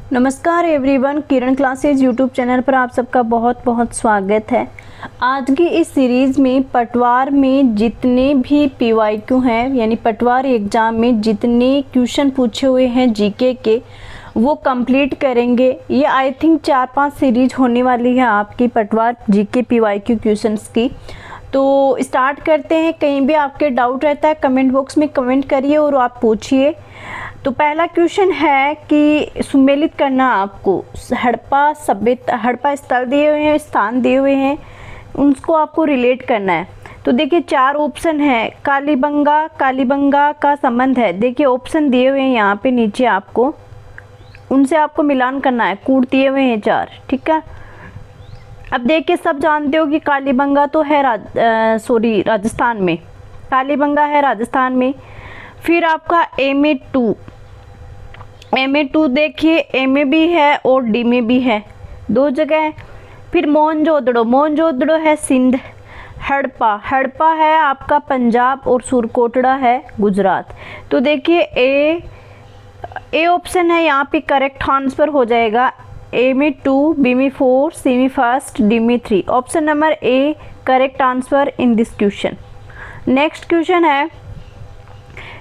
नमस्कार एवरीवन, किरण classes YouTube channel पर आप सबका बहुत बहुत स्वागत है। आज की इस सीरीज़ में पटवार में जितने भी पीवाईक्यू हैं, यानी पटवार एग्ज़ाम में जितने क्वेश्चन पूछे हुए हैं जीके के, वो कंप्लीट करेंगे। ये आई थिंक 4-5 सीरीज होने वाली है आपकी पटवार जीके पीवाईक्यू क्वेश्चंस की। तो स्टार्ट करते हैं। कहीं भी आपके डाउट रहता है कमेंट बॉक्स में कमेंट करिए और आप पूछिए। तो पहला क्वेश्चन है कि सुमेलित करना आपको हड़प्पा सभ्यता, हड़प्पा स्थल दिए हुए हैं, स्थान दिए हुए हैं, उनको आपको रिलेट करना है। तो देखिए 4 ऑप्शन है। कालीबंगा का संबंध है। देखिए ऑप्शन दिए हुए हैं यहाँ पे नीचे, आपको उनसे आपको मिलान करना है। कूट दिए हुए हैं 4, ठीक है। अब देखिए सब जानते हो कि कालीबंगा तो है राजस्थान में, कालीबंगा है राजस्थान में। फिर आपका MA2 देखिए A में भी है और D में भी है, 2 जगह है। फिर मोहनजोदड़ो है सिंध। हड़प्पा है आपका पंजाब और सुरकोटड़ा है गुजरात। तो देखिए ए ऑप्शन है यहाँ पे करेक्ट आंसर हो जाएगा। A में 2, B में 4, C में 1, D में 3। Option number A correct answer in this question. Next question है,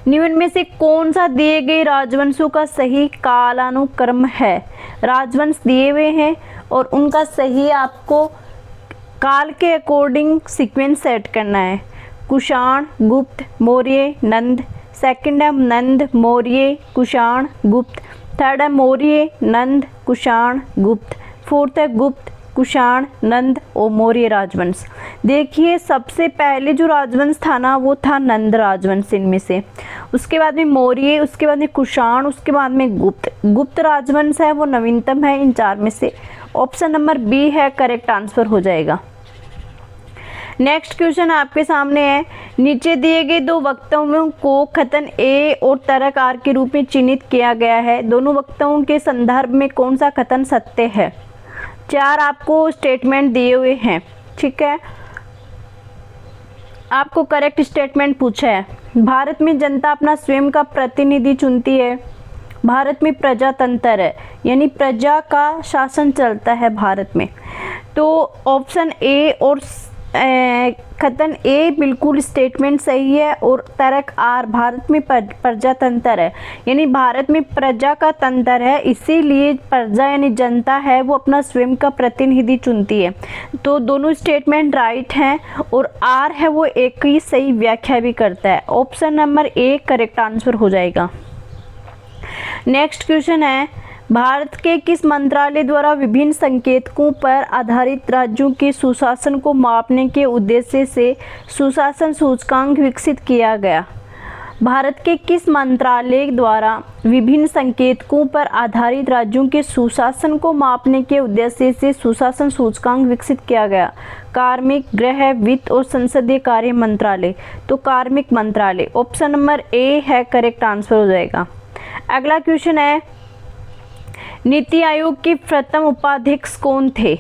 निम्न में से कौन सा दिए गए राजवंशों का सही कालानुक्रम है। राजवंश दिए हुए हैं और उनका सही आपको काल के अकॉर्डिंग सीक्वेंस सेट करना है। कुषाण, गुप्त, मौर्य, नंद। सेकंड है नंद, मौर्य, कुषाण, गुप्त। थर्ड है मौर्य, नंद, कुषाण, गुप्त। फोर्थ है गुप्त, कुषाण, नंद और मौर्य राजवंश। देखिए सबसे पहले जो राजवंश था ना, वो था नंद राजवंश इनमें से। उसके बाद में मौर्य, उसके बाद में कुषाण, उसके बाद में गुप्त राजवंश है, वो नवीनतम है इन 4 में से। ऑप्शन नंबर बी है करेक्ट आंसर हो जाएगा। नेक्स्ट क्वेश्चन आपके सामने है, नीचे दिए गए 2 वक्तव्यों को कथन ए और तर्क आर के रूप में चिन्हित किया गया है। दोनों वक्तव्यों के संदर्भ में कौन सा कथन सत्य है। 4 आपको स्टेटमेंट दिए हुए हैं, ठीक है। आपको करेक्ट स्टेटमेंट पूछा है। भारत में जनता अपना स्वयं का प्रतिनिधि चुनती है। भारत में प्रजातंत्र है, यानी प्रजा का शासन चलता है भारत में। तो ऑप्शन ए और कथन ए बिल्कुल स्टेटमेंट सही है। और तर्क आर, भारत में प्रजातंत्र है, यानी भारत में प्रजा का तंत्र है, इसीलिए प्रजा यानी जनता है वो अपना स्वयं का प्रतिनिधि चुनती है। तो दोनों स्टेटमेंट राइट हैं और आर है वो एक ही सही व्याख्या भी करता है। Option number A correct answer हो जाएगा। नेक्स्ट क्वेश्चन है, भारत के किस मंत्रालय द्वारा विभिन्न संकेतकों पर आधारित राज्यों के सुशासन को मापने के उद्देश्य से सुशासन सूचकांक विकसित किया गया। भारत के किस मंत्रालय द्वारा विभिन्न संकेतकों पर आधारित राज्यों के सुशासन को मापने के उद्देश्य से सुशासन सूचकांक विकसित किया गया। कार्मिक, गृह, वित्त और संसदीय कार्य मंत्रालय। तो कार्मिक मंत्रालय। ऑप्शन नंबर ए है करेक्ट आंसर हो जाएगा। अगला क्वेश्चन है, नीति आयोग के प्रथम उपाध्यक्ष कौन थे।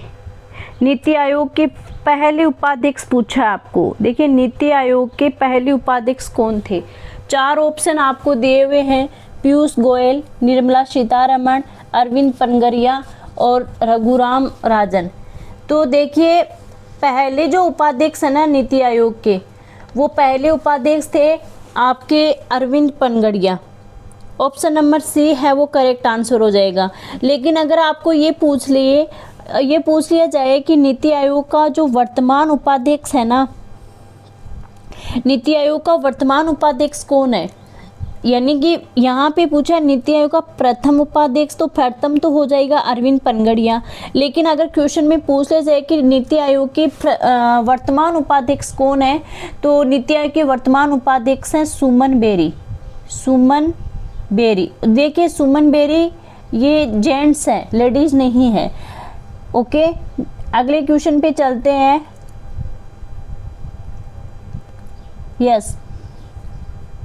नीति आयोग के पहले उपाध्यक्ष पूछा है आपको। देखिए नीति आयोग के पहले उपाध्यक्ष कौन थे। 4 ऑप्शन आपको दिए हुए हैं, पीयूष गोयल, निर्मला सीतारमण, अरविंद पनगरिया और रघुराम राजन। तो देखिए पहले जो उपाध्यक्ष है ना नीति आयोग के, वो पहले उपाध्यक्ष थे आपके अरविंद पनगरिया। ऑप्शन नंबर सी है वो करेक्ट आंसर हो जाएगा। लेकिन अगर आपको ये पूछ लिया जाए कि नीति आयोग का जो वर्तमान उपाध्यक्ष है ना, नीति आयोग का वर्तमान उपाध्यक्ष कौन है, यानी कि यहाँ पे पूछा नीति आयोग का प्रथम उपाध्यक्ष, तो प्रथम तो हो जाएगा अरविंद पनगड़िया। लेकिन अगर क्वेश्चन में पूछ लिया जाए कि नीति आयोग के वर्तमान उपाध्यक्ष कौन है, तो नीति आयोग के वर्तमान उपाध्यक्ष हैं सुमन बेरी। देखिए सुमन बेरी ये जेंट्स है, लेडीज नहीं है। ओके, अगले क्वेश्चन पे चलते हैं। यस,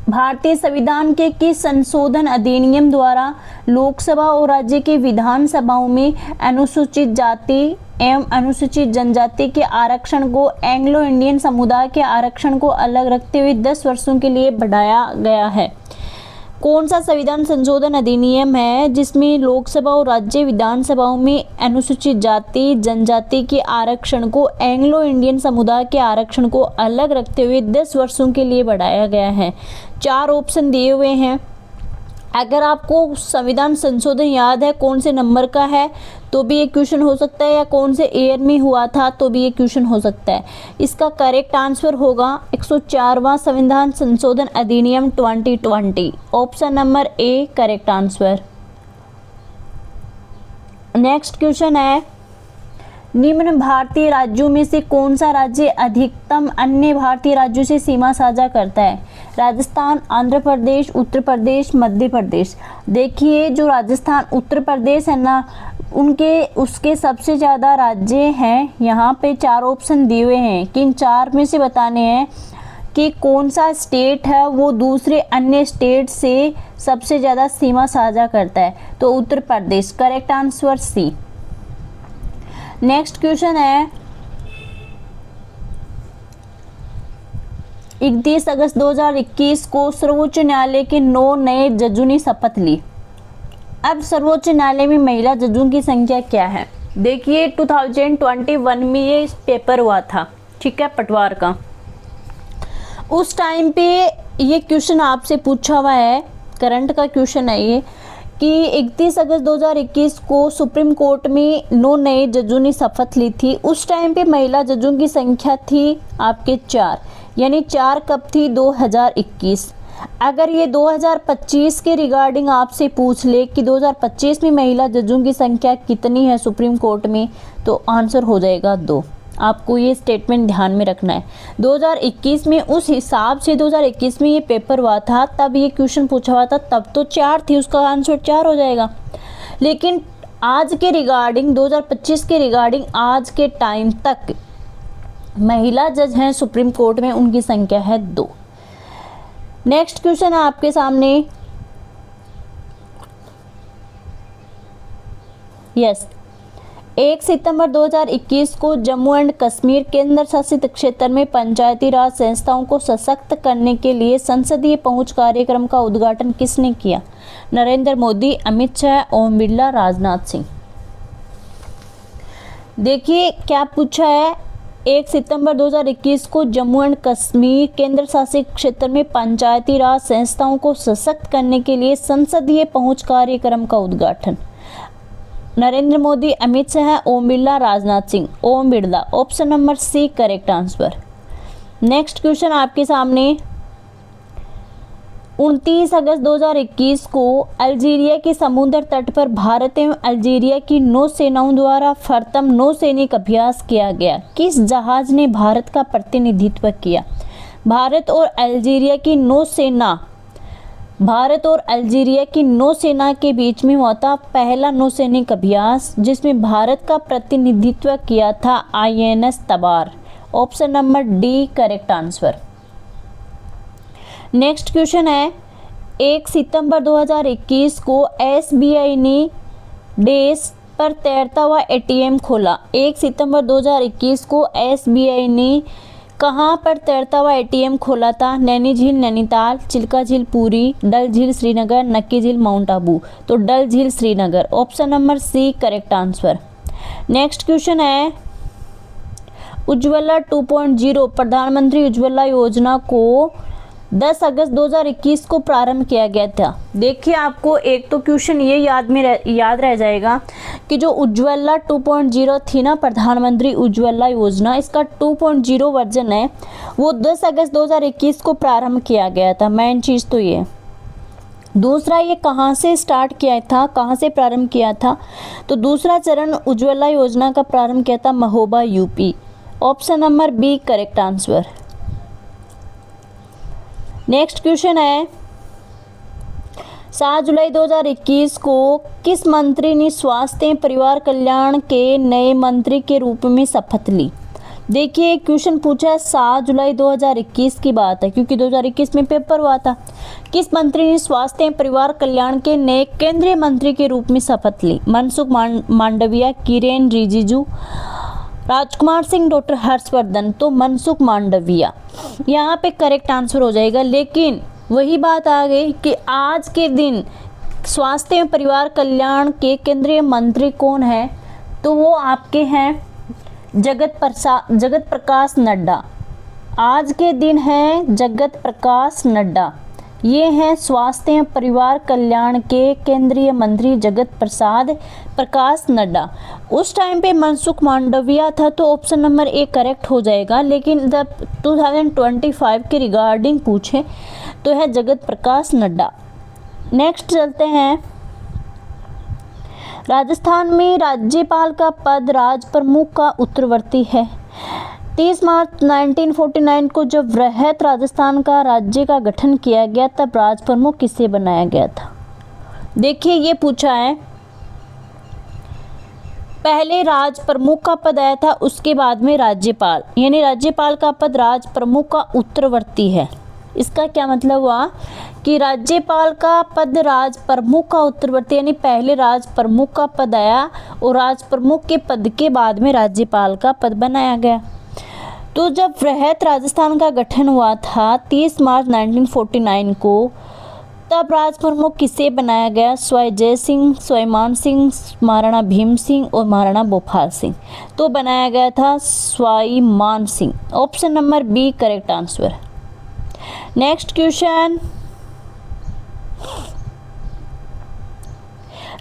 भारतीय संविधान के किस संशोधन अधिनियम द्वारा लोकसभा और राज्य के विधानसभाओं में अनुसूचित जाति एवं अनुसूचित जनजाति के आरक्षण को एंग्लो इंडियन समुदाय के आरक्षण को अलग रखते हुए 10 वर्षों के लिए बढ़ाया गया है। कौन सा संविधान संशोधन अधिनियम है जिसमें लोकसभा और राज्य विधानसभाओं में अनुसूचित जाति जनजाति के आरक्षण को एंग्लो इंडियन समुदाय के आरक्षण को अलग रखते हुए 10 वर्षों के लिए बढ़ाया गया है? 4 ऑप्शन दिए हुए हैं। अगर आपको संविधान संशोधन याद है कौन से नंबर का है तो भी ये क्वेश्चन हो सकता है, या कौन से ईयर में हुआ था तो भी ये क्वेश्चन हो सकता है। इसका करेक्ट आंसर होगा 104वां संविधान संशोधन अधिनियम 2020, option number A correct answer. Next question है, निम्न भारतीय राज्यों में से कौन सा राज्य अधिकतम अन्य भारतीय राज्यों से सीमा साझा करता है? राजस्थान, आंध्र प्रदेश, उत्तर प्रदेश, मध्य प्रदेश। देखिए जो राजस्थान उत्तर प्रदेश है ना, उसके सबसे ज़्यादा राज्य हैं। यहाँ पे 4 ऑप्शन दिए हुए हैं कि इन 4 में से बताने हैं कि कौन सा स्टेट है वो दूसरे अन्य स्टेट से सबसे ज़्यादा सीमा साझा करता है। तो Uttar Pradesh, correct answer C. Next question है, 31 अगस्त 2021 को सर्वोच्च न्यायालय के 9 नए जजों ने शपथ ली। अब सर्वोच्च न्यायालय में महिला जजों की संख्या क्या है? देखिए 2021 में ये पेपर हुआ था, ठीक है, पटवार का। उस टाइम पे ये क्वेश्चन आपसे पूछा हुआ है, करंट का क्वेश्चन है ये, कि 31 अगस्त 2021 को सुप्रीम कोर्ट में 9 नए जजों ने शपथ ली थी। उस टाइम पे महिला जजों की संख्या थी आपके 4, यानी 4 कब थी? 2021। अगर ये 2025 के रिगार्डिंग आपसे पूछ ले कि 2025 में महिला जजों की संख्या कितनी है सुप्रीम कोर्ट में, तो आंसर हो जाएगा 2। आपको ये स्टेटमेंट ध्यान में रखना है। 2021 में उस हिसाब से 2021 में ये पेपर हुआ था, तब ये क्वेश्चन पूछा हुआ था, तब तो 4 थी, उसका आंसर 4 हो जाएगा। लेकिन आज के रिगार्डिंग 2025 के रिगार्डिंग आज के टाइम तक महिला जज हैं सुप्रीम कोर्ट में, उनकी संख्या है 2। नेक्स्ट क्वेश्चन है आपके सामने, यस 1 सितंबर 2021 को जम्मू एंड कश्मीर केंद्र शासित क्षेत्र में पंचायती राज संस्थाओं को सशक्त करने के लिए संसदीय पहुंच कार्यक्रम का उद्घाटन किसने किया? नरेंद्र मोदी, अमित शाह, ओम बिरला, राजनाथ सिंह। देखिए क्या पूछा है, 1 सितंबर 2021 को जम्मू एंड कश्मीर केंद्र शासित क्षेत्र में पंचायती राज संस्थाओं को सशक्त करने के लिए संसदीय पहुंच कार्यक्रम का उद्घाटन। Narendra Modi, Amit Shah, Om Birla, Rajnath Singh. Om Birla, option number C correct answer. Next question आपके सामने, 29 अगस्त 2021 को अल्जीरिया के समुद्र तट पर भारत एवं अल्जीरिया की नौसेनाओं द्वारा प्रथम नौसैनिक अभ्यास किया गया। किस जहाज ने भारत का प्रतिनिधित्व किया? भारत और अल्जीरिया की नौसेना के बीच में हुआ था पहला नौसैनिक अभ्यास, जिसमें भारत का प्रतिनिधित्व किया था INS Tabar. Option number D correct answer. Next question है, 1 सितंबर 2021 को SBI ने देश पर तैरता हुआ ATM खोला। 1 सितंबर 2021 को SBI ने कहाँ पर तैरता हुआ ATM खोला था? नैनी झील नैनीताल, चिल्का झील पुरी, डल झील श्रीनगर, नक्की झील माउंट आबू। तो डल झील Srinagar, option number C correct answer. Next question है, उज्ज्वला 2.0 प्रधानमंत्री उज्ज्वला योजना को 10 अगस्त 2021 को प्रारंभ किया गया था। देखिए आपको एक तो क्वेश्चन ये याद रह जाएगा कि जो उज्ज्वला 2.0 थी ना, प्रधानमंत्री उज्ज्वला योजना, इसका 2.0 वर्जन है, वो 10 अगस्त 2021 को प्रारंभ किया गया था। मेन चीज़ तो ये। दूसरा, ये कहाँ से स्टार्ट किया था, कहाँ से प्रारंभ किया था? तो दूसरा चरण उज्ज्वला योजना का प्रारंभ किया था Mahoba UP। Option number B correct answer. Next question है, 7 जुलाई 2021 को किस मंत्री ने स्वास्थ्य एवं परिवार कल्याण के नए मंत्री के रूप में शपथ ली? देखिए क्वेश्चन पूछा है 7 जुलाई 2021 की बात है, क्योंकि 2021 में पेपर हुआ था। किस मंत्री ने स्वास्थ्य एवं परिवार कल्याण के नए केंद्रीय मंत्री के रूप में शपथ ली? मनसुख मांडविया, किरेन रिजिजू, राजकुमार सिंह, डॉक्टर हर्षवर्धन। तो मनसुख मांडविया यहाँ पे करेक्ट आंसर हो जाएगा। लेकिन वही बात आ गई कि आज के दिन स्वास्थ्य एवं परिवार कल्याण के केंद्रीय मंत्री कौन है, तो वो आपके हैं जगत प्रकाश नड्डा। आज के दिन है जगत प्रकाश नड्डा, ये हैं स्वास्थ्य एवं परिवार कल्याण के केंद्रीय मंत्री जगत प्रकाश नड्डा। उस टाइम पे मनसुख मांडविया था, तो ऑप्शन नंबर ए करेक्ट हो जाएगा, लेकिन जब 2025 के रिगार्डिंग पूछे तो है जगत प्रकाश नड्डा। नेक्स्ट चलते हैं, राजस्थान में राज्यपाल का पद राज प्रमुख का उत्तरवर्ती है। 30 मार्च 1949 को जब वृहत राजस्थान का राज्य का गठन किया गया, तब राज प्रमुख किसे बनाया गया था। देखिए ये पूछा है, पहले राज प्रमुख का पद आया था, उसके बाद में राज्यपाल, यानी राज्यपाल का पद राज प्रमुख का उत्तरवर्ती है। इसका क्या मतलब हुआ कि राज्यपाल का पद राज प्रमुख का उत्तरवर्ती, यानी पहले राज प्रमुख का पद आया और राज प्रमुख के पद के बाद में राज्यपाल का पद बनाया गया। तो जब वृहत राजस्थान का गठन हुआ था 30 मार्च 1949 को, तब राज प्रमुख किसे बनाया गया, स्वाई जय सिंह, स्वाईमान सिंह, महाराणा भीम सिंह और महाराणा भोपाल सिंह। तो बनाया गया था Swaiman Singh. Option number B correct answer. Next question,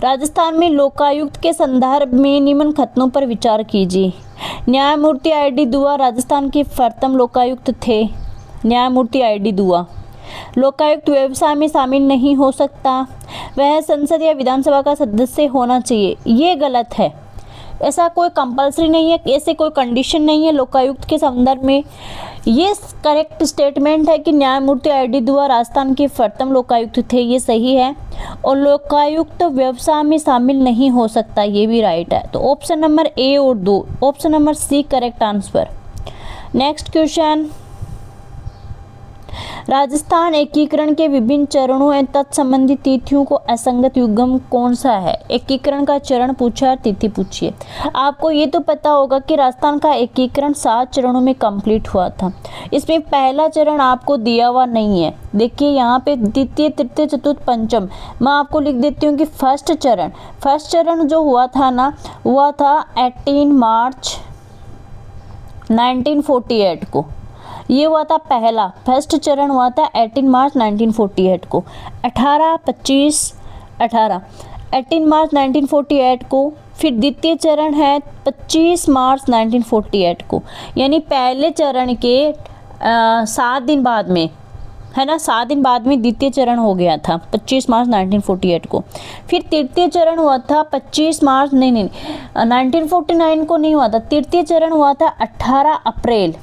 Rajasthan में लोकायुक्त के संदर्भ में निम्न कथनों पर विचार कीजिए। न्यायमूर्ति ID दुआ राजस्थान के प्रथम लोकायुक्त थे। न्यायमूर्ति ID दुआ। लोकायुक्त व्यवसाय में शामिल नहीं हो सकता, वह संसद या विधानसभा का सदस्य होना चाहिए। ये गलत है, ऐसा कोई कंपलसरी नहीं है, ऐसे कोई कंडीशन नहीं है लोकायुक्त के संदर्भ में। ये करेक्ट स्टेटमेंट है कि न्यायमूर्ति ID दुआ राजस्थान के प्रथम लोकायुक्त थे, ये सही है। और लोकायुक्त व्यवसाय में शामिल नहीं हो सकता, ये भी राइट है। तो ऑप्शन नंबर ए और 2, option number C correct answer. Next question, Rajasthan एकीकरण के विभिन्न चरणों एवं तत्संबंधित तिथियों को असंगत युग्म कौन सा है। एकीकरण का चरण पूछा, तिथि पूछिए। आपको ये तो पता होगा कि राजस्थान का एकीकरण 7 चरणों में कंप्लीट हुआ था। इसमें पहला चरण आपको दिया हुआ नहीं है। देखिए यहाँ पे द्वितीय, तृतीय, चतुर्थ, पंचम, मैं आपको लिख देती हूँ कि फर्स्ट चरण जो हुआ था ना, हुआ था 18 मार्च 1948 को। ये हुआ था पहला, फर्स्ट चरण हुआ था 18 मार्च 1948 को। 18 मार्च 1948 को। फिर द्वितीय चरण है 25 मार्च 1948 को, यानी पहले चरण के 7 दिन बाद में, है ना, 7 दिन बाद में द्वितीय चरण हो गया था 25 मार्च 1948 को। फिर तृतीय चरण हुआ था 25 मार्च 1949 को नहीं हुआ था। तृतीय चरण हुआ था 18 अप्रैल,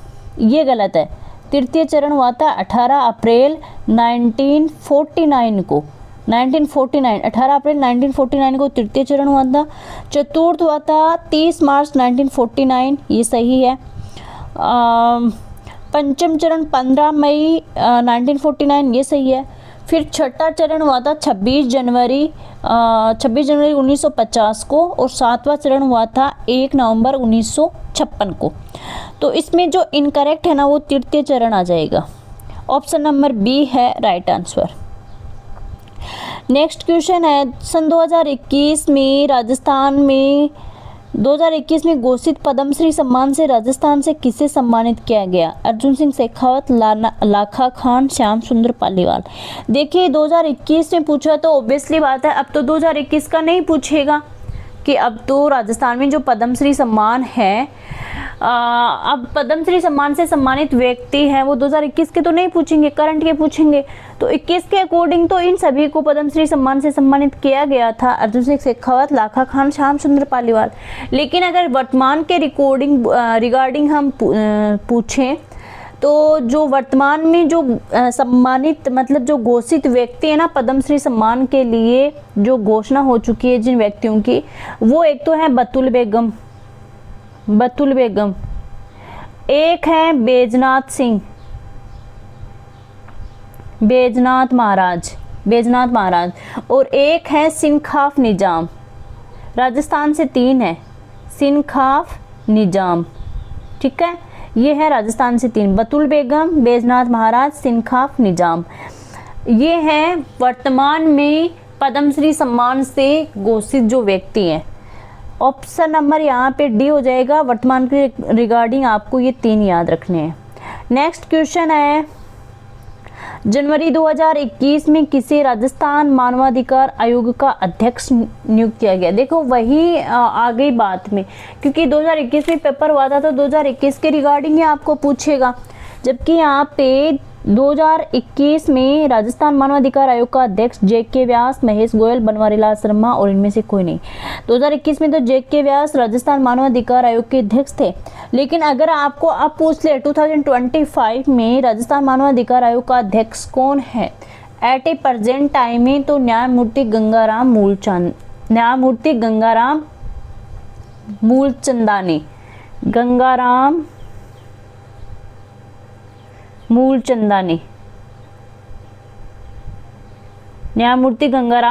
ये गलत है। तृतीय चरण हुआ था 18 अप्रैल 1949 को। 18 अप्रैल 1949 को तृतीय चरण हुआ था। चतुर्थ हुआ था 30 मार्च 1949, ये सही है। पंचम चरण 15 मई 1949, ये सही है। फिर छठा चरण हुआ था 26 जनवरी 1950 को, और 7वां चरण हुआ था 1 नवंबर 1956 को। तो इसमें जो इनकरेक्ट है ना, वो तृतीय चरण आ जाएगा। ऑप्शन नंबर बी है राइट आंसर। नेक्स्ट क्वेश्चन है, सन 2021 में घोषित पद्मश्री सम्मान से राजस्थान से किसे सम्मानित किया गया। अर्जुन सिंह शेखावत, लाखा खान, श्याम सुंदर पालीवाल। देखिए 2021 में पूछा तो ऑब्वियसली बात है, अब तो 2021 का नहीं पूछेगा कि अब तो राजस्थान में जो पद्मश्री सम्मान है, अब पद्मश्री सम्मान से सम्मानित व्यक्ति हैं वो 2021 के तो नहीं पूछेंगे, करंट के पूछेंगे। तो 21 के अकॉर्डिंग तो इन सभी को पद्मश्री सम्मान से सम्मानित किया गया था, अर्जुन सिंह शेखावत, लाखा खान, श्याम सुंदर पालीवाल। लेकिन अगर वर्तमान के रिगार्डिंग हम पूछें तो जो वर्तमान में जो सम्मानित, मतलब जो घोषित व्यक्ति है ना पद्मश्री सम्मान के लिए, जो घोषणा हो चुकी है जिन व्यक्तियों की, वो एक तो है बतुल बेगम, एक है बैजनाथ महाराज, और एक है सिनखाफ निजाम। राजस्थान से 3 है, सिनखाफ निजाम, ठीक है, ये है राजस्थान से 3, बतुल बेगम, बैजनाथ महाराज, सिनखाफ निजाम। ये हैं वर्तमान में पद्मश्री सम्मान से घोषित जो व्यक्ति हैं। ऑप्शन नंबर यहाँ पे डी हो जाएगा। वर्तमान के रिगार्डिंग आपको ये 3 याद रखने हैं। नेक्स्ट क्वेश्चन है, जनवरी 2021 में किसे राजस्थान मानवाधिकार आयोग का अध्यक्ष नियुक्त किया गया। देखो वही आ गई बात में, क्योंकि 2021 में पेपर हुआ था तो 2021 के रिगार्डिंग ही आपको पूछेगा, जबकि यहाँ पे 2021 में राजस्थान मानवाधिकार आयोग का अध्यक्ष जे.के. व्यास, महेश गोयल, बनवारीलाल शर्मा और इनमें से कोई नहीं। 2021 में तो जे.के. व्यास राजस्थान मानवाधिकार आयोग के अध्यक्ष थे, लेकिन अगर आपको अब पूछ ले 2025 में राजस्थान मानवाधिकार आयोग का अध्यक्ष कौन है एट ए प्रेजेंट टाइम में, तो न्यायमूर्ति गंगाराम मूलचंदानी न्यायमूर्ति गंगाराम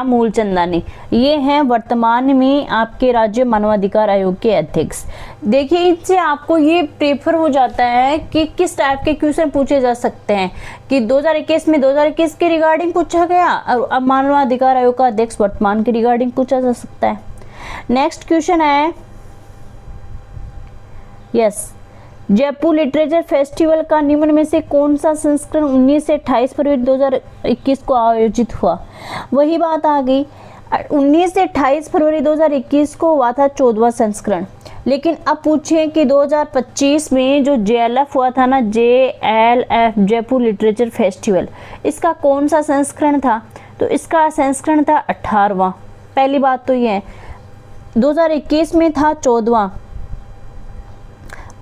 मूलचंदानी, ये हैं वर्तमान में आपके राज्य मानवाधिकार आयोग के अध्यक्ष। देखिए इससे आपको ये प्रेफर हो जाता है कि किस टाइप के क्वेश्चन पूछे जा सकते हैं, कि 2021 में 2021 के रिगार्डिंग पूछा गया और अब मानवाधिकार आयोग का अध्यक्ष वर्तमान के रिगार्डिंग पूछा जा सकता है। नेक्स्ट क्वेश्चन है, यस, जयपुर लिटरेचर फेस्टिवल का निम्न में से कौन सा संस्करण 19 से 28 फरवरी 2021 को आयोजित हुआ। वही बात आ गई, 19 से 28 फरवरी 2021 को हुआ था 14वां संस्करण, लेकिन अब पूछें कि 2025 में जो JLF हुआ था ना, JLF जयपुर लिटरेचर फेस्टिवल, इसका कौन सा संस्करण था, तो इसका संस्करण था 18वां। पहली बात तो ये है, 2021 में था 14वां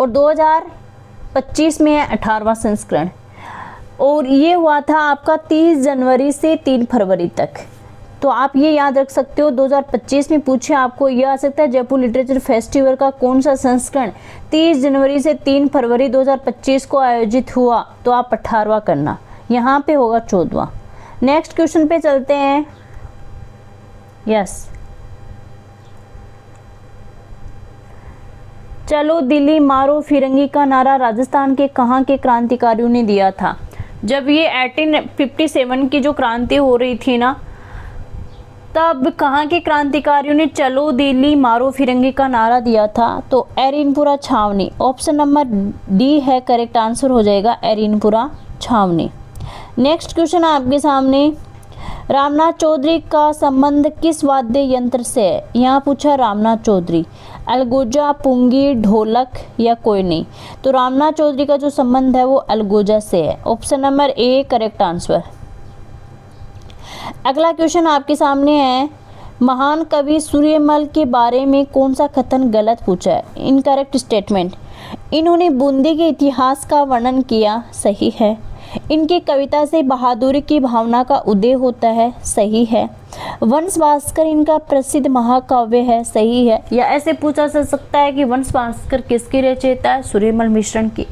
और 2025 में है 18वां संस्करण, और ये हुआ था आपका 30 जनवरी से 3 फरवरी तक। तो आप ये याद रख सकते हो, 2025 में पूछे आपको, ये आ सकता है जयपुर लिटरेचर फेस्टिवल का कौन सा संस्करण 30 जनवरी से 3 फरवरी 2025 को आयोजित हुआ, तो आप 18वां करना, यहाँ पे होगा 14वां। नेक्स्ट क्वेश्चन पे चलते हैं। यस, चलो दिल्ली मारो फिरंगी का नारा राजस्थान के कहाँ के क्रांतिकारियों ने दिया था। जब ये 1857 की जो क्रांति हो रही थी ना, तब कहाँ के क्रांतिकारियों ने चलो दिल्ली मारो फिरंगी का नारा दिया था, तो एरिनपुरा छावनी। ऑप्शन नंबर डी है करेक्ट आंसर हो जाएगा, एरिनपुरा छावनी। नेक्स्ट क्वेश्चन आपके सामने, रामनाथ चौधरी का संबंध किस वाद्य यंत्र से है। यहाँ पूछा रामनाथ चौधरी, अलगोजा, पुंगी, ढोलक या कोई नहीं, तो रामनाथ चौधरी का जो संबंध है वो अलगोजा से है। Option number A correct answer. अगला क्वेश्चन आपके सामने है, महान कवि सूर्यमल के बारे में कौन सा कथन गलत पूछा है। इनकरेक्ट स्टेटमेंट, इन्होंने बूंदी के इतिहास का वर्णन किया, सही है। इनकी कविता से बहादुरी की भावना का उदय होता है, सही है। वंश भास्कर इनका प्रसिद्ध महाकाव्य है, सही है। या ऐसे पूछा जा सकता है कि वंश भास्कर किसकी रचयिता है, सूर्यमल मिश्रण की।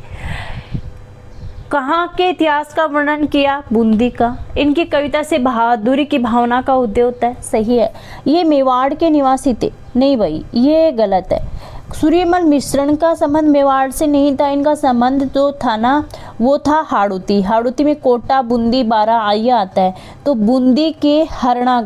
कहाँ के इतिहास का वर्णन किया, बूंदी का। इनकी कविता से बहादुरी की भावना का उदय होता है, सही है। ये मेवाड़ के निवासी थे, नहीं भाई ये गलत है। सूर्यमल मिश्रण का संबंध मेवाड़ से नहीं था, इनका संबंध जो था ना वो था हाड़ौती। हाड़ौती में कोटा, बूंदी, बारा आइया आता है, तो बूंदी के हरना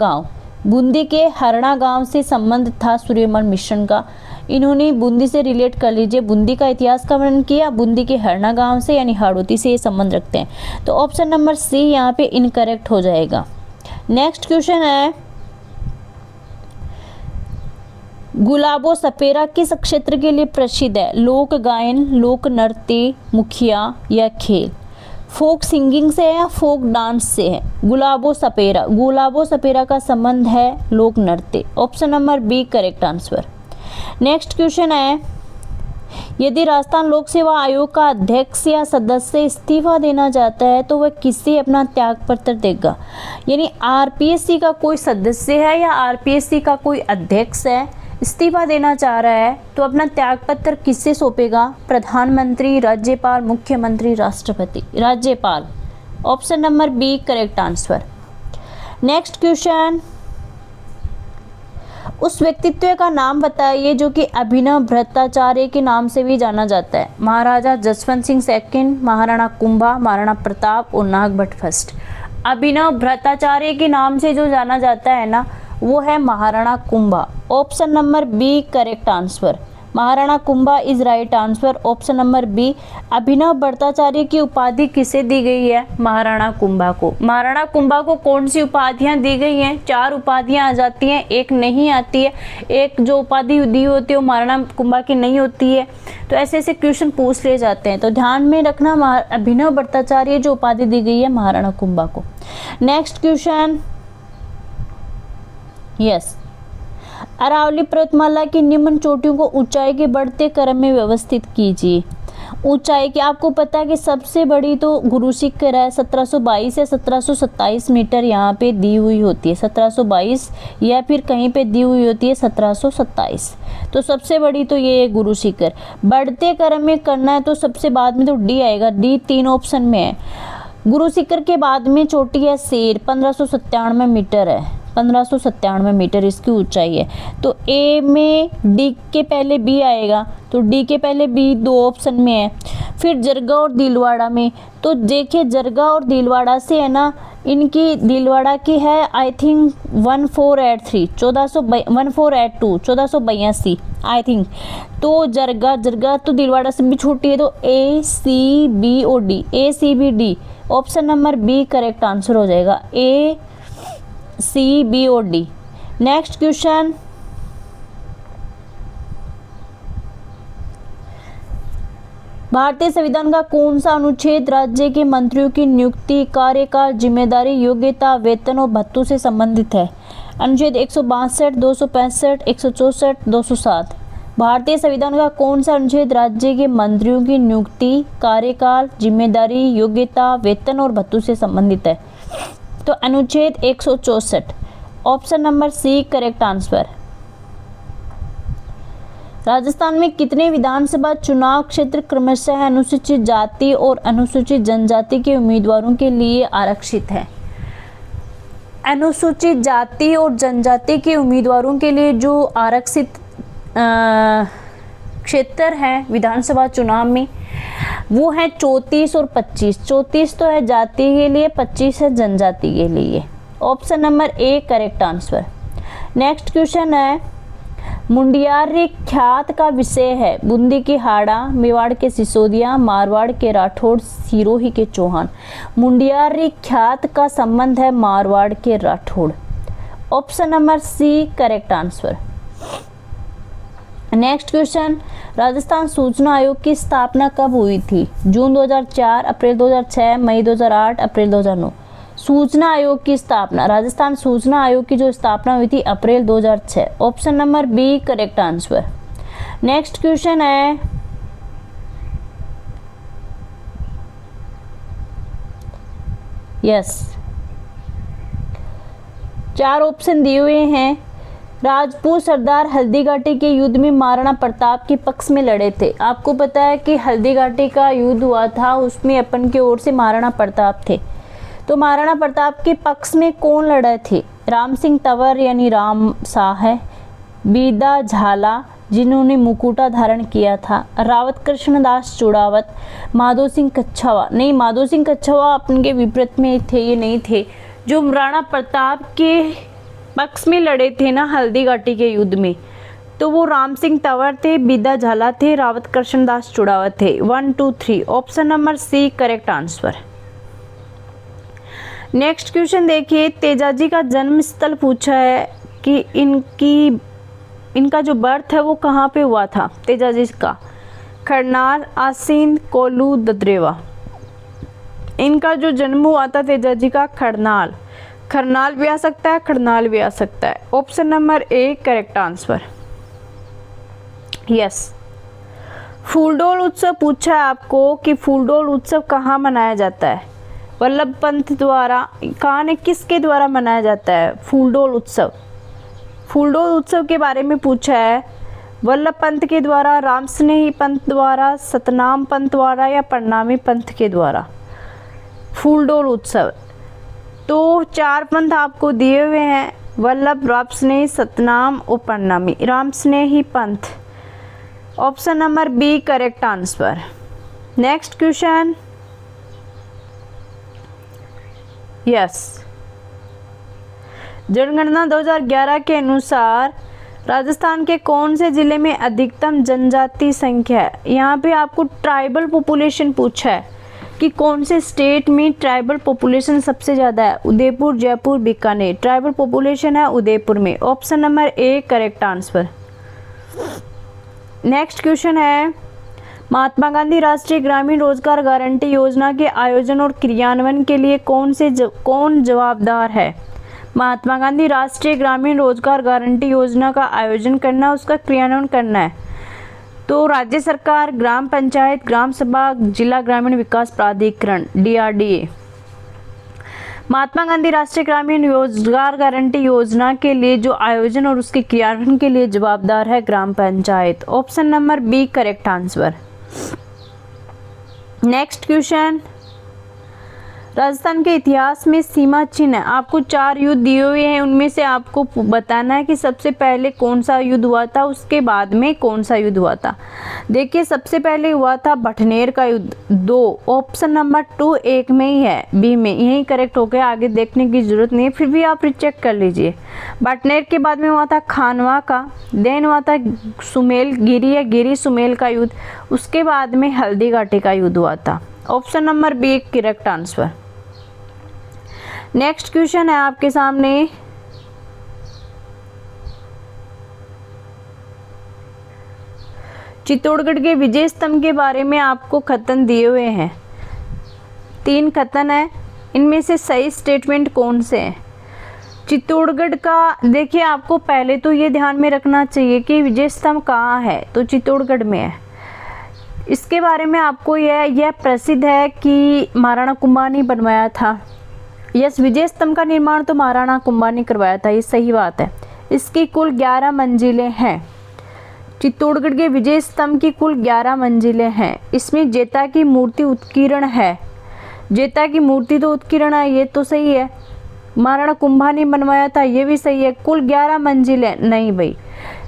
गांव से संबंध था सूर्यमल मिश्रण का। इन्होंने बूंदी से रिलेट कर लीजिए, बूंदी का इतिहास का वर्णन किया, बूंदी के हरना गांव से यानी हाड़ौती से ये संबंध रखते हैं। तो ऑप्शन नंबर सी यहाँ पे इनकरेक्ट हो जाएगा। नेक्स्ट क्वेश्चन है, गुलाबो सपेरा किस क्षेत्र के लिए प्रसिद्ध है। लोक गायन, लोक नृत्य, मुखिया या खेल। फोक सिंगिंग से है या फोक डांस से है। गुलाबो सपेरा का संबंध है लोक नृत्य। Option number B correct answer. Next question है, यदि राजस्थान लोक सेवा आयोग का अध्यक्ष या सदस्य इस्तीफा देना चाहता है तो वह किसे अपना त्याग पत्र देगा। यानी आरपीएससी का कोई सदस्य है या आरपीएससी का कोई अध्यक्ष है, इस्तीफा देना चाह रहा है, तो अपना त्याग पत्र किससे सौंपेगा। प्रधानमंत्री, राज्यपाल, मुख्यमंत्री, राष्ट्रपति। राज्यपाल। Option number B correct answer. Next question, उस व्यक्तित्व का नाम बताइए जो कि अभिनव भट्टाचार्य के नाम से भी जाना जाता है। महाराजा जसवंत सिंह सेकंड, महाराणा कुंभा, महाराणा प्रताप और नागभट्ट फर्स्ट। अभिनव भट्टाचार्य के नाम से जो जाना जाता है ना, वो है Maharana Kumbha. Option number B correct answer, Maharana Kumbha is right answer. Option number B. Abhinav Bhattacharya की उपाधि किसे दी गई है? महाराणा कुंभा को। महाराणा कुंभा को कौन सी उपाधियां दी गई हैं? 4 उपाधियां आ जाती हैं, एक नहीं आती है। एक जो उपाधि दी होती है वो महाराणा कुंभा की नहीं होती है। तो ऐसे ऐसे क्वेश्चन पूछ लिए जाते हैं, तो ध्यान में रखना अभिनव भट्टाचार्य जो उपाधि दी गई है महाराणा कुंभा को। नेक्स्ट क्वेश्चन, यस, अरावली पर्वतमाला की निम्न चोटियों को ऊंचाई के बढ़ते क्रम में व्यवस्थित कीजिए। ऊंचाई की आपको पता है कि सबसे बड़ी तो गुरु शिखर है, 1722 या 1727 मीटर यहाँ पे दी हुई होती है, 1722 या फिर कहीं पे दी हुई होती है 1727। तो सबसे बड़ी तो ये है गुरु शिखर। बढ़ते क्रम में करना है तो सबसे बाद में तो डी आएगा, डी 3 ऑप्शन में है। गुरु शिखर के बाद में चोटी है शेर, 1597 मीटर है, 1597 मीटर इसकी ऊंचाई है। तो ए में डी के पहले बी आएगा, तो डी के पहले बी 2 ऑप्शन में है। फिर जरगा और दिलवाड़ा में, तो देखिए जरगा और दिलवाड़ा से है ना, इनकी दिलवाड़ा की है आई थिंक 1483 1482 1482 आई थिंक। तो जरगा तो दिलवाड़ा से भी छोटी है, तो ए सी बी और D, A C B D, option number B correct answer हो जाएगा, ए सी बी और डी। नेक्स्ट क्वेश्चन, भारतीय संविधान का कौन सा अनुच्छेद राज्य के मंत्रियों की नियुक्ति, कार्यकाल, जिम्मेदारी, योग्यता, वेतन और भत्तों से संबंधित है? अनुच्छेद 162, 265, 164, 207। भारतीय संविधान का कौन सा अनुच्छेद राज्य के मंत्रियों की नियुक्ति, कार्यकाल, जिम्मेदारी, योग्यता, वेतन और भत्तों से संबंधित है? तो अनुच्छेद 164, option number C correct answer. Rajasthan में कितने विधानसभा चुनाव क्षेत्र क्रमशः अनुसूचित जाति और अनुसूचित जनजाति के उम्मीदवारों के लिए आरक्षित है? अनुसूचित जाति और जनजाति के उम्मीदवारों के लिए जो आरक्षित क्षेत्र है विधानसभा चुनाव में, वो है 34 और 25। 34 तो है जाति के लिए, 25 है जनजाति के लिए। Option number A correct answer. Next question है, मुंडियारी ख्यात का विषय है बूंदी के हाड़ा, मेवाड़ के सिसोदिया, मारवाड़ के राठौड़, सिरोही के चौहान। मुंडियारी ख्यात का संबंध है मारवाड़ के Rathore. Option number C correct answer. Next question, Rajasthan सूचना आयोग की स्थापना कब हुई थी? जून 2004, अप्रैल 2006, मई 2008, अप्रैल 2009। सूचना आयोग की स्थापना, राजस्थान सूचना आयोग की जो स्थापना हुई थी अप्रैल 2006। Option number B correct answer. Next question है, यस, 4 ऑप्शन दिए हुए हैं। राजपूत सरदार हल्दीघाटी के युद्ध में महाराणा प्रताप के पक्ष में लड़े थे। आपको पता है कि हल्दीघाटी का युद्ध हुआ था, उसमें अपन की ओर से महाराणा प्रताप थे। तो महाराणा प्रताप के पक्ष में कौन लड़े थे? राम सिंह तंवर यानी राम शाह है, बीदा झाला जिन्होंने मुकुटा धारण किया था, रावत कृष्णदास चुड़ावत, माधो सिंह कच्छावा। नहीं, माधो सिंह कच्छावा अपन के विपरीत में थे, ये नहीं थे। जो महाराणा प्रताप के पक्ष में लड़े थे ना हल्दीघाटी के युद्ध में, तो वो राम सिंह तंवर थे, बीदा झाला थे, रावत कृष्णदास चुड़ावत थे। 1 2 3, option number C correct answer. Next question देखिए, तेजाजी का जन्म स्थल पूछा है कि इनका जो बर्थ है वो कहाँ पे हुआ था तेजाजी का? खरनाल, आसीन, कोल्लू, ददरेवा। इनका जो जन्म हुआ था तेजाजी का खरनाल भी आ सकता है, खरनाल भी आ सकता है। Option number A correct answer. Yes, Phooldol उत्सव पूछा है आपको कि फूलडोल उत्सव कहाँ मनाया जाता है? वल्लभ पंत द्वारा, कहाँ ने किसके द्वारा मनाया जाता है फूलडोल उत्सव? फूलडोल उत्सव के बारे में पूछा है, वल्लभ पंत के द्वारा, रामस्नेही पंत द्वारा, सतनाम पंत द्वारा या प्रणामी पंत के द्वारा? फूलडोल उत्सव तो 4 पंथ आपको दिए हुए हैं, वल्लभ, रामस्नेही, सतनाम और प्रणामी। रामस्नेही पंथ, option number B correct answer. Next question, yes. जनगणना 2011 के अनुसार राजस्थान के कौन से जिले में अधिकतम जनजाति संख्या है? यहाँ पे आपको ट्राइबल पॉपुलेशन पूछा है कि कौन से स्टेट में ट्राइबल पॉपुलेशन सबसे ज़्यादा है। उदयपुर, जयपुर, बीकानेर। ट्राइबल पॉपुलेशन है उदयपुर में। Option number A correct answer. Next question है, महात्मा गांधी राष्ट्रीय ग्रामीण रोजगार गारंटी योजना के आयोजन और क्रियान्वयन के लिए कौन जवाबदार है? महात्मा गांधी राष्ट्रीय ग्रामीण रोजगार गारंटी योजना का आयोजन करना, उसका क्रियान्वयन करना है तो राज्य सरकार, ग्राम पंचायत, ग्राम सभा, जिला ग्रामीण विकास प्राधिकरण DRDA। महात्मा गांधी राष्ट्रीय ग्रामीण रोजगार गारंटी योजना के लिए जो आयोजन और उसके क्रियान्वयन के लिए जवाबदार है gram panchayat. Option number B correct answer. Next question, Rajasthan के इतिहास में सीमा चिन्ह, आपको 4 युद्ध दिए हुए हैं, उनमें से आपको बताना है कि सबसे पहले कौन सा युद्ध हुआ था, उसके बाद में कौन सा युद्ध हुआ था। देखिए सबसे पहले हुआ था बटनेर का युद्ध 2। ऑप्शन नंबर 2 एक में ही है, बी में, यही करेक्ट हो गया, आगे देखने की जरूरत नहीं है, फिर भी आप रिचेक कर लीजिए। बटनेर के बाद में हुआ था खानवा का, देन हुआ था सुमेल गिरी या गिरी सुमेल का युद्ध, उसके बाद में हल्दी घाटी का युद्ध हुआ था। Option number B correct answer. Next question है आपके सामने, चित्तौड़गढ़ के विजय स्तंभ के बारे में आपको कथन दिए हुए हैं, 3 कथन है, इनमें से सही स्टेटमेंट कौन से है? चित्तौड़गढ़ का देखिए आपको पहले तो ये ध्यान में रखना चाहिए कि विजय स्तंभ कहाँ है, तो चित्तौड़गढ़ में है। इसके बारे में आपको यह प्रसिद्ध है कि महाराणा कुंभा ने बनवाया था। यस, विजय स्तंभ का निर्माण तो महाराणा कुंभा ने करवाया था, ये सही बात है। इसकी कुल 11 मंजिलें हैं। चित्तौड़गढ़ के विजय स्तंभ की कुल 11 मंजिलें हैं। इसमें जेता की मूर्ति उत्कीर्ण है, जेता की मूर्ति तो उत्कीर्ण है, ये तो सही है। महाराणा कुंभा ने बनवाया था, ये भी सही है। कुल 11 मंजिलें नहीं भाई,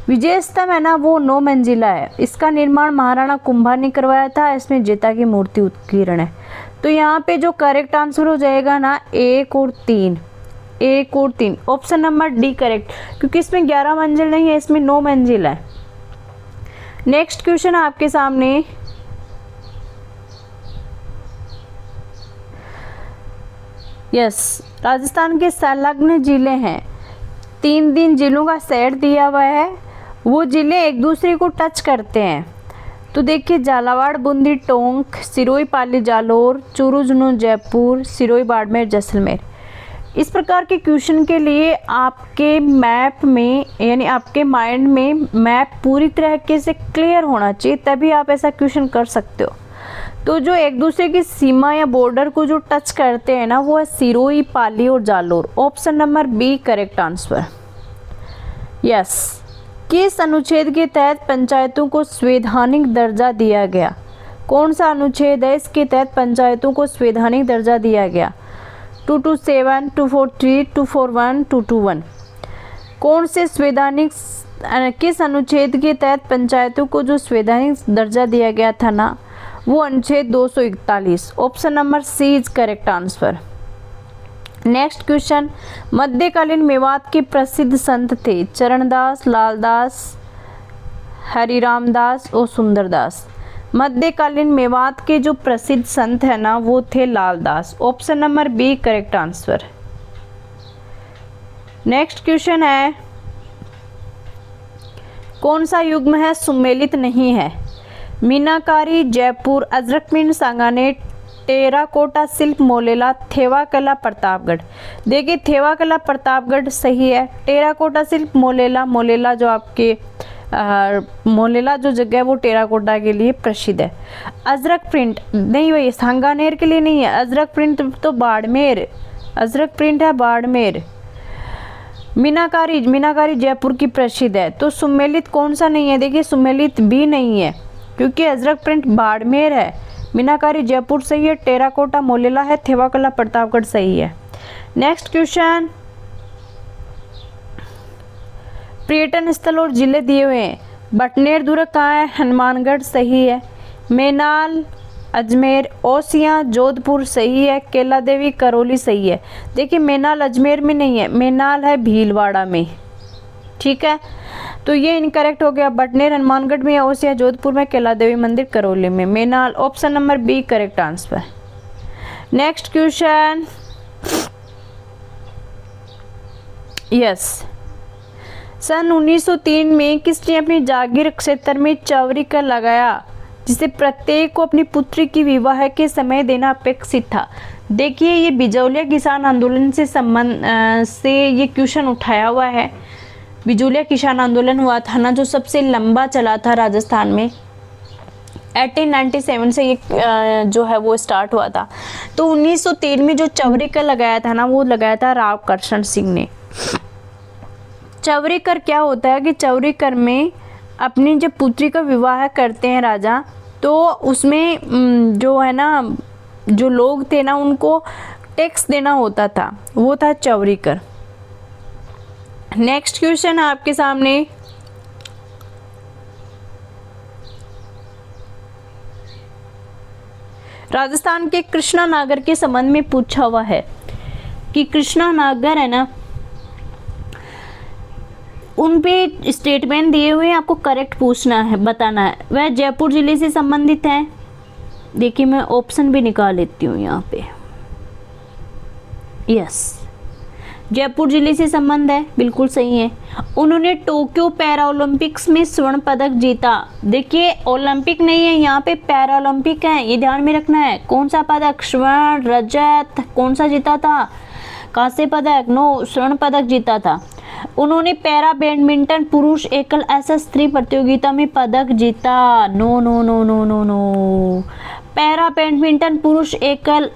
विजय स्तंभ है ना वो 9 मंजिला है, इसका निर्माण महाराणा कुंभा ने करवाया था, इसमें जेता की मूर्ति उत्कीर्ण है। तो यहाँ पे जो करेक्ट आंसर हो जाएगा ना 1 और 3, 1 और 3, ऑप्शन नंबर डी करेक्ट, क्योंकि इसमें 11 मंजिल नहीं है, इसमें 9 मंजिल है। नेक्स्ट क्वेश्चन आपके सामने, यस, राजस्थान के संलग्न जिले हैं, 3 जिलों का सेट दिया हुआ है, वो जिले एक दूसरे को टच करते हैं। तो देखिए झालावाड़, बूंदी, टोंक, सिरोही, पाली, जालोर, चूरू, जुनून, जयपुर, सिरोही, बाड़मेर, जैसलमेर। इस प्रकार के क्वेश्चन के लिए आपके मैप में यानी आपके माइंड में मैप पूरी तरीके से क्लियर होना चाहिए, तभी आप ऐसा क्वेश्चन कर सकते हो। तो जो एक दूसरे की सीमा या बॉर्डर को जो टच करते हैं ना वो है सिरोही, पाली और Jalore. Option number B correct answer. Yes, किस अनुच्छेद के तहत पंचायतों को संवैधानिक दर्जा दिया गया? कौन सा अनुच्छेद है इसके तहत पंचायतों को संवैधानिक दर्जा दिया गया? 227, 243, 241, 221। कौन से संवैधानिक किस अनुच्छेद के तहत पंचायतों को जो संवैधानिक दर्जा दिया गया था ना वो अनुच्छेद 241। Option number C is correct answer. Next question, मध्यकालीन मेवात के प्रसिद्ध संत थे चरणदास, लालदास, हरिरामदास और सुंदरदास। मध्यकालीन मेवात के जो प्रसिद्ध संत है ना वो थे Laldas. Option number B correct answer. Next question है, कौन सा युग्म है सुमेलित नहीं है? मीनाकारी, जयपुर, अजरक प्रिंट, सांगानेर, टेराकोटा शिल्प, मोलेला, थेवा कला, प्रतापगढ़। देखिए थेवा कला प्रतापगढ़ सही है। टेराकोटा शिल्प मोलेला, मोलेला जो आपके मोलेला जो जगह है वो टेराकोटा के लिए प्रसिद्ध है। अजरक प्रिंट नहीं भाई, सांगानेर के लिए नहीं है। अजरक प्रिंट तो बाड़मेर, अजरक प्रिंट है बाड़मेर। मीनाकारी, मीनाकारी जयपुर की प्रसिद्ध है। तो सुमेलित कौन सा नहीं है? देखिए सुमेलित भी नहीं है क्योंकि अजरक प्रिंट बाड़मेर है। मीनाकारी जयपुर सही है, टेराकोटा मोलेला है, थेवा कला प्रतापगढ़ सही है। नेक्स्ट क्वेश्चन, पर्यटन स्थल और जिले दिए हुए हैं। बटनेर दुर्ग कहाँ है? हनुमानगढ़ सही है। मेनाल अजमेर, ओसियां जोधपुर सही है, केला देवी करौली सही है। देखिए मेनाल अजमेर में नहीं है, मेनाल है भीलवाड़ा में, ठीक है, तो ये इनकरेक्ट हो गया। बटनेर हनुमानगढ़ में है, ओसियां जोधपुर में, केला देवी मंदिर करौली में, Menal option number B correct answer. Next question, yes, सन 1903 में किसने अपनी जागीर क्षेत्र में चौरी कर लगाया जिसे प्रत्येक को अपनी पुत्री की विवाह के समय देना अपेक्षित था? देखिए ये बिजौलिया किसान आंदोलन से संबंध से ये क्वेश्चन उठाया हुआ है। बिजौलिया किसान आंदोलन हुआ था ना, जो सबसे लंबा चला था राजस्थान में, 1897 से ये जो है वो स्टार्ट हुआ था। तो 1903 में जो चौरी कर लगाया था ना, वो लगाया था राव करशन सिंह ने। चौरी कर क्या होता है कि चौरी कर में अपनी जब पुत्री का विवाह करते हैं राजा, तो उसमें जो है ना, जो लोग थे ना, उनको टैक्स देना होता था, वो था चौरी कर। नेक्स्ट क्वेश्चन आपके सामने, राजस्थान के कृष्णा नागर के संबंध में पूछा हुआ है कि कृष्णा नागर है ना, उन पे स्टेटमेंट दिए हुए आपको करेक्ट पूछना है, बताना है। वह जयपुर जिले से संबंधित है। देखिए मैं ऑप्शन भी निकाल लेती हूँ यहाँ पे। यस, जयपुर जिले से संबंध है, बिल्कुल सही है। उन्होंने टोक्यो पैरा ओलंपिक्स में स्वर्ण पदक जीता। देखिए ओलंपिक नहीं है यहाँ पे, पैरा ओलंपिक है, ये ध्यान में रखना है। कौन सा पदक? स्वर्ण, रजत, कौन सा जीता था? कांस्य पदक? नो, स्वर्ण पदक जीता था। उन्होंने पैरा बैडमिंटन पुरुष एकल SS3 प्रतियोगिता में पदक जीता। No no no no no no, para badminton पुरुष एकल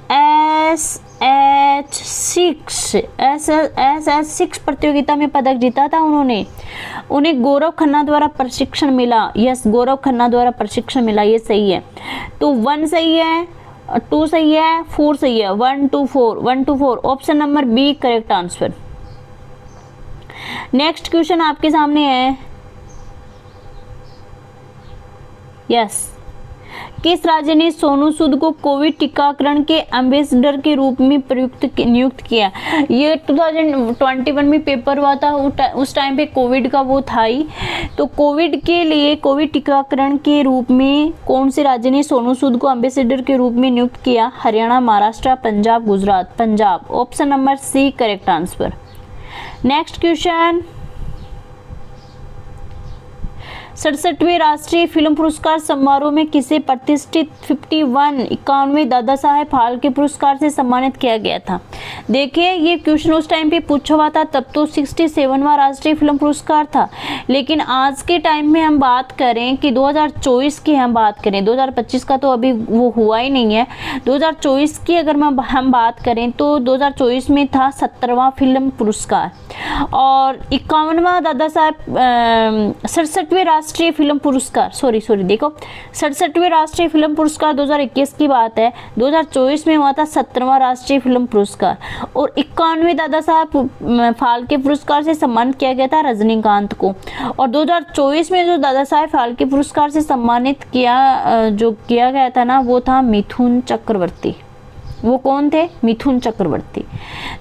SS6 प्रतियोगिता में पदक जीता था उन्होंने। उन्हें गौरव खन्ना द्वारा प्रशिक्षण मिला। यस, गौरव खन्ना द्वारा प्रशिक्षण मिला, ये सही है। तो 1 सही है, 2 सही है, 4 सही है। 1 2 4 option number B correct answer. Next question आपके सामने है, यस, किस राज्य ने सोनू सूद को कोविड टीकाकरण के एम्बेसडर के रूप में नियुक्त किया? ये 2021 में पेपर हुआ था, उस टाइम पे कोविड का वो था ही। तो कोविड के लिए, कोविड टीकाकरण के रूप में कौन से राज्य ने सोनू सूद को एम्बेसडर के रूप में नियुक्त किया? Haryana, Maharashtra, Punjab, Gujarat. Punjab, option number C correct answer. Next question, 67वें राष्ट्रीय फिल्म पुरस्कार समारोह में किसे प्रतिष्ठित 51 दादा साहेब फाल्के पुरस्कार से सम्मानित किया गया था? देखिए ये क्वेश्चन उस टाइम पे पूछा हुआ था, तब तो 67वां राष्ट्रीय फिल्म पुरस्कार था। लेकिन आज के टाइम में हम बात करें कि 2024 की हम बात करें, 2025 का तो अभी वो हुआ ही नहीं है। 2024 की अगर हम बात करें तो 2024 में था 17वां फिल्म पुरस्कार, और 51वां दादा साहेब 67वें राष्ट्रीय फिल्म पुरस्कार, सॉरी देखो, 67वें राष्ट्रीय फिल्म पुरस्कार 2021 की बात है। 2024 में हुआ था 17वां राष्ट्रीय फिल्म पुरस्कार, और 91वें दादा साहब फाल्के पुरस्कार से सम्मानित किया गया था रजनीकांत को। और 2024 में जो दादा साहब फाल्के पुरस्कार से सम्मानित किया गया था ना, वो था मिथुन चक्रवर्ती। वो कौन थे? मिथुन चक्रवर्ती।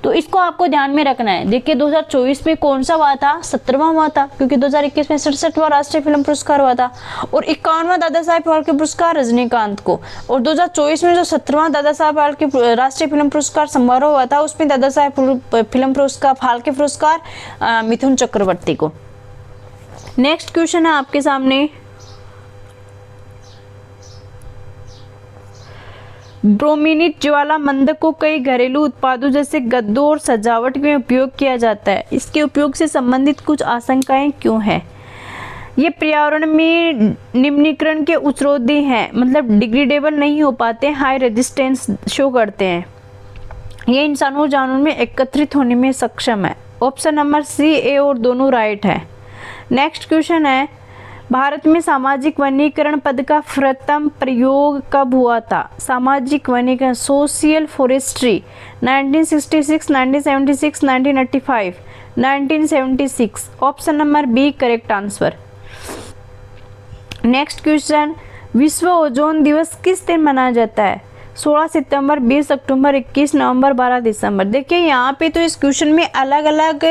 तो इसको आपको ध्यान में रखना है। देखिए 2024 में कौन सा हुआ था? 17वां हुआ था, क्योंकि 2021 में 67वां राष्ट्रीय फिल्म पुरस्कार हुआ था, और 51वां दादा साहेब फाल्के पुरस्कार रजनीकांत को। और 2024 में जो 17वां दादा साहेब फाल्के राष्ट्रीय फिल्म पुरस्कार समारोह हुआ था, उसमें दादा साहेब फिल्म पुरस्कार फाल्के पुरस्कार मिथुन चक्रवर्ती को। नेक्स्ट क्वेश्चन है आपके सामने, ब्रोमीनिट ज्वाला मंद को कई घरेलू उत्पादों जैसे गद्दों और सजावट में उपयोग किया जाता है। इसके उपयोग से संबंधित कुछ आशंकाएं क्यों हैं? ये पर्यावरण में निम्नीकरण के उत्रोधी हैं, मतलब डिग्रेडेबल नहीं हो पाते, हाई रेजिस्टेंस शो करते हैं। ये इंसानों और जानवरों में एकत्रित होने में सक्षम है। ऑप्शन नंबर सी, ए और दोनों राइट है। नेक्स्ट क्वेश्चन है, भारत में सामाजिक वनीकरण पद का प्रथम प्रयोग कब हुआ था? सामाजिक वनीकरण, social forestry, 1966, 1976, 1985, 1976। Option number B correct answer. Next question, विश्व ओजोन दिवस किस दिन मनाया जाता है? 16 सितंबर, 20 अक्टूबर, 21 नवंबर, 12 दिसंबर। देखिए यहाँ पे तो इस क्वेश्चन में अलग अलग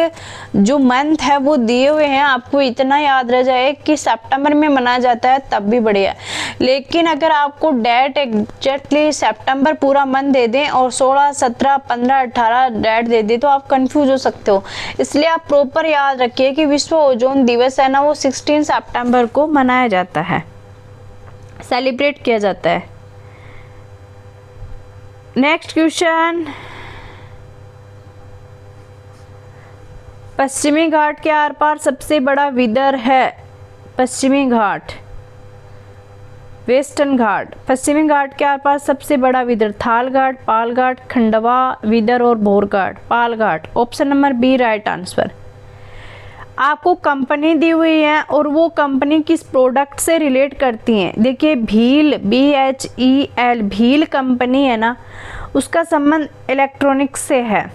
जो मंथ है वो दिए हुए हैं, आपको इतना याद रह जाए कि सितंबर में मनाया जाता है तब भी बढ़िया। लेकिन अगर आपको डेट एग्जैक्टली सितंबर पूरा मंथ दे दें और 16, 17, 15, 18 डेट दे दें तो आप कंफ्यूज हो सकते हो। इसलिए आप प्रॉपर याद रखिए कि विश्व ओजोन दिवस है ना, वो 16 सितंबर को मनाया जाता है, सेलिब्रेट किया जाता है। नेक्स्ट क्वेश्चन, पश्चिमी घाट के आर पार सबसे बड़ा विदर है? पश्चिमी घाट, वेस्टर्न घाट। पश्चिमी घाट के आर पार सबसे बड़ा विदर, थाल घाट, पाल घाट, खंडवा, विदर और Bhor Ghat. Pal Ghat, option number B right answer. आपको कंपनी दी हुई है और वो कंपनी किस प्रोडक्ट से रिलेट करती हैं? देखिए भील, BHEL, भील कंपनी है ना, उसका संबंध इलेक्ट्रॉनिक्स से है।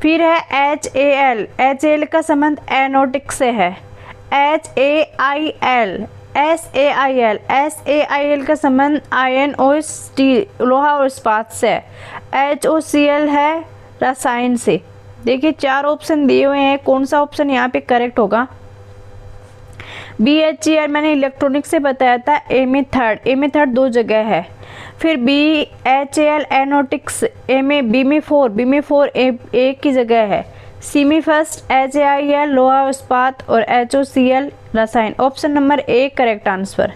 फिर है HAL का संबंध एरोनॉटिक्स से है। SAIL का संबंध आयन और स्टील, लोहा और इस्पात से है। HOCl है रसायन से। देखिए 4 ऑप्शन दिए हुए हैं, कौन सा ऑप्शन यहाँ पे करेक्ट होगा? BHEL मैंने इलेक्ट्रॉनिक से बताया था, ए में थर्ड 2 जगह है। फिर BHAL एरोनॉटिक्स, बी में 4 एक की जगह है। सी में फर्स्ट, HAIL लोहा इस्पात और HOCl रसायन। Option number A correct answer.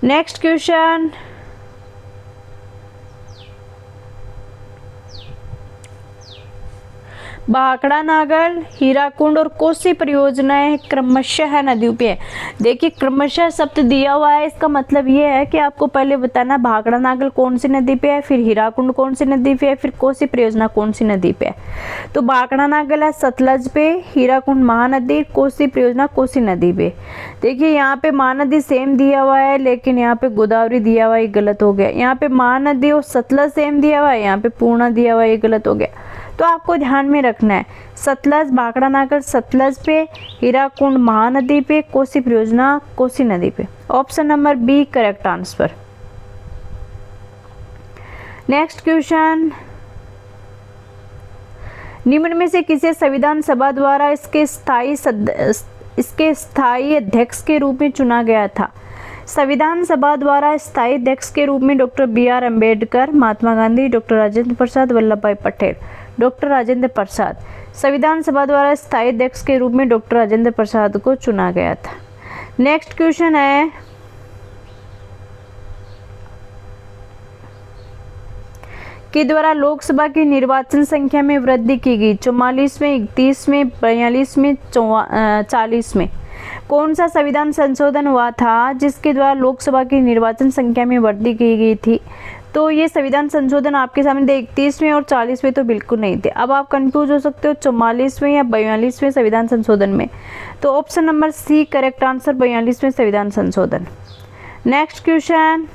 Next question, Bhakra Nangal, Hirakud और कोसी परियोजनाएं क्रमशः नदियों पे है। देखिए क्रमशः शब्द दिया हुआ है, इसका मतलब ये है कि आपको पहले बताना भाखड़ा नागल कौन सी नदी पे है, फिर हीराकुंड कौन सी नदी पे है, फिर कोसी परियोजना कौन सी नदी पे है। तो भाखड़ा नागल है सतलज पे, हीराकुंड महानदी, कोसी परियोजना कोसी नदी पे। देखिए यहाँ पे महानदी सेम दिया हुआ है, लेकिन यहाँ पे गोदावरी दिया हुआ है, गलत हो गया। यहाँ पे महानदी और सतलज सेम दिया हुआ है, यहाँ पे पूर्णा दिया हुआ है, गलत हो गया। तो आपको ध्यान में रखना है सतलज, भाखड़ा नागल सतलज पे, हीराकुंड महानदी पे, कोसी परियोजना कोसी नदी पे। Option number B correct answer. Next question, निम्न में से किसे संविधान सभा द्वारा इसके स्थायी अध्यक्ष के रूप में चुना गया था? संविधान सभा द्वारा स्थायी अध्यक्ष के रूप में doctor BR Ambedkar, Mahatma Gandhi, doctor Rajendra Prasad, Vallabh भाई पटेल। डॉक्टर राजेंद्र प्रसाद, संविधान सभा द्वारा स्थायी अध्यक्ष के रूप में डॉक्टर राजेंद्र प्रसाद को चुना गया था। नेक्स्ट क्वेश्चन है, के द्वारा लोकसभा की निर्वाचन संख्या में वृद्धि की गई? 44 में, 31 में, 42 में, 40 में। कौन सा संविधान संशोधन हुआ था जिसके द्वारा लोकसभा की निर्वाचन संख्या में वृद्धि की गई थी? तो ये संविधान संशोधन आपके सामने 31 में और 40 में तो बिल्कुल नहीं थे। अब आप कंफ्यूज हो सकते हो 44 में या 42 में संविधान संशोधन में। तो option number C correct answer, 42 में संविधान संशोधन। नेक्स्ट क्वेश्चन,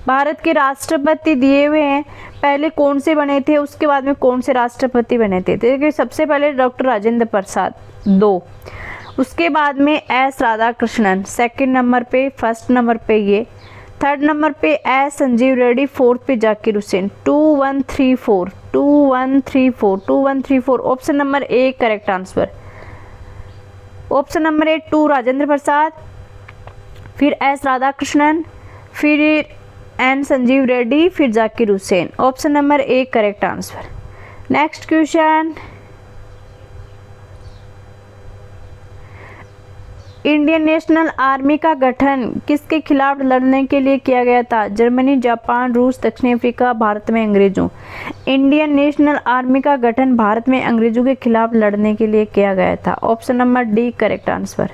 भारत के राष्ट्रपति दिए हुए हैं, पहले कौन से बने थे, उसके बाद में कौन से राष्ट्रपति बने थे? देखिए सबसे पहले डॉक्टर राजेंद्र प्रसाद 2, उसके बाद में एस राधाकृष्णन सेकंड नंबर पे, फर्स्ट नंबर पे ये, थर्ड नंबर पे एस संजीव रेड्डी, फोर्थ पे Zakir Hussain. 2134 option number A correct answer. Option number A 2 Rajendra Prasad, फिर एस राधाकृष्णन, फिर एन संजीव रेड्डी, फिर Zakir Hussain. Option number A correct answer. Next question, Indian National Army का गठन किसके खिलाफ लड़ने के लिए किया गया था? जर्मनी, जापान, रूस, दक्षिण अफ्रीका, भारत में अंग्रेजों। इंडियन नेशनल आर्मी का गठन भारत में अंग्रेजों के खिलाफ लड़ने के लिए किया गया था। Option number D correct answer.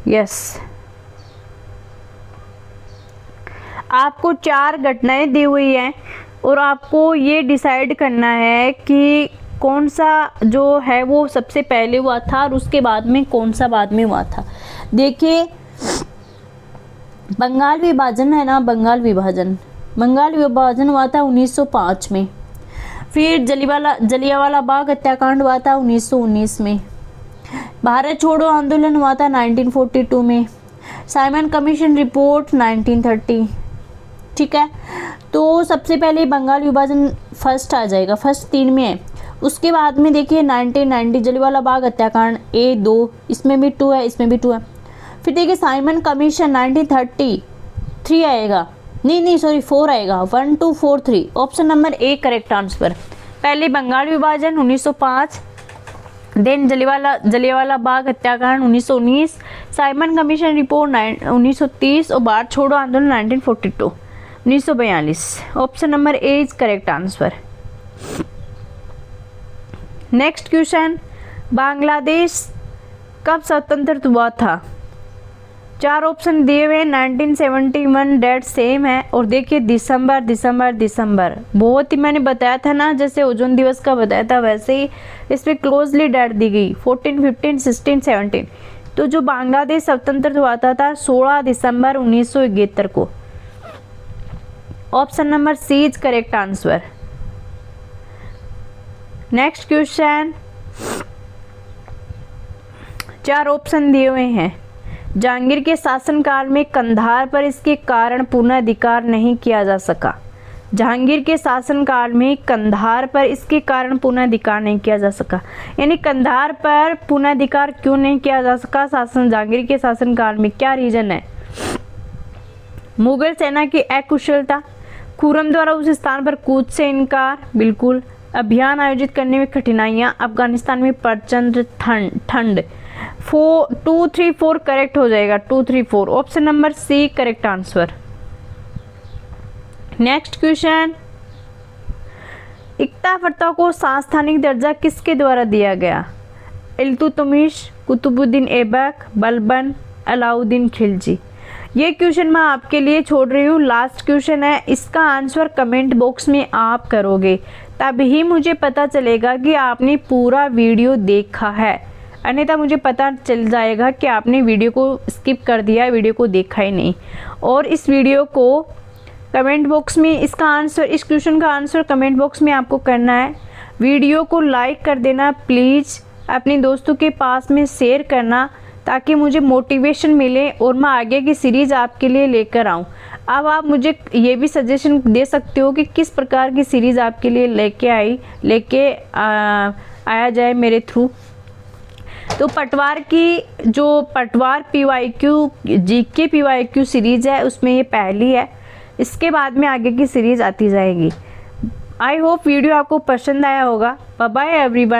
Yes, आपको 4 घटनाएं दी हुई हैं और आपको ये डिसाइड करना है कि कौन सा जो है वो सबसे पहले हुआ था और उसके बाद में कौन सा बाद में हुआ था। देखिए बंगाल विभाजन है ना, बंगाल विभाजन हुआ था 1905 में। फिर जलियांवाला बाग हत्याकांड हुआ था 1919 में। भारत छोड़ो आंदोलन हुआ था 1942 में। Simon commission report 1930। ठीक है, तो सबसे पहले बंगाल विभाजन फर्स्ट आ जाएगा, फर्स्ट 3 में है। उसके बाद में देखिए 1990 जलियांवाला बाग हत्याकांड A2, इसमें भी 2 है, इसमें भी 2 है। फिर देखिए साइमन कमीशन 1933 आएगा, नहीं सॉरी 4 आएगा, 1 2 4 3, option number A correct answer. पहले बंगाल विभाजन 1905, देन जलियांवाला बाग हत्याकांड 1919, साइमन कमीशन रिपोर्ट 1930 और भारत छोड़ो आंदोलन 1942 1942। Option number A is correct answer. Next question, Bangladesh कब स्वतंत्र हुआ था? 4 ऑप्शन दिए हुए हैं, 1971 डेट सेम है, और देखिए दिसंबर बहुत ही मैंने बताया था ना, जैसे ओजोन दिवस का बताया था वैसे ही इसमें क्लोजली डेट दी गई 14, 15, 16, 17। तो जो बांग्लादेश स्वतंत्र हुआ था 16 दिसंबर 1971 को। Option number C is correct answer. Next question, 4 option दिए हुए हैं। जहांगीर के शासनकाल में कंधार पर इसके कारण पुनर्धिकार नहीं किया जा सका। जहांगीर के शासनकाल में कंधार पर इसके कारण पुनर्धिकार नहीं किया जा सका, यानी कंधार पर पुनर्धिकार क्यों नहीं किया जा सका जहांगीर के शासनकाल में, क्या रीजन है? मुगल सेना की अकुशलता, खुर्रम द्वारा उस स्थान पर कूच से इनकार, बिल्कुल, अभियान आयोजित करने में कठिनाइयां, अफगानिस्तान में प्रचंड ठंड। 2 3 4 करेक्ट हो जाएगा, 2 3 4, option number C correct answer. Next question, इक्ता फतह को संस्थानिक दर्जा किसके द्वारा दिया गया? इल्तुतमिश, कुतुबुद्दीन ऐबक, बलबन, अलाउद्दीन खिलजी। ये क्वेश्चन मैं आपके लिए छोड़ रही हूँ, लास्ट क्वेश्चन है, इसका आंसर कमेंट बॉक्स में आप करोगे, तभी मुझे पता चलेगा कि आपने पूरा वीडियो देखा है, अन्यथा मुझे पता चल जाएगा कि आपने वीडियो को स्किप कर दिया, वीडियो को देखा ही नहीं। और इस वीडियो को कमेंट बॉक्स में इसका आंसर, इस क्वेश्चन का आंसर कमेंट बॉक्स में आपको करना है। वीडियो को लाइक कर देना प्लीज़, अपने दोस्तों के पास में शेयर करना, ताकि मुझे मोटिवेशन मिले और मैं आगे की सीरीज़ आपके लिए लेकर आऊँ। अब आप मुझे ये भी सजेशन दे सकते हो कि किस प्रकार की सीरीज़ आपके लिए लेके आया जाए मेरे थ्रू। तो पटवार की जो पटवार PYQ GK PYQ सीरीज़ है उसमें ये पहली है, इसके बाद में आगे की सीरीज़ आती जाएगी। आई होप वीडियो आपको पसंद आया होगा। Bye bye everyone.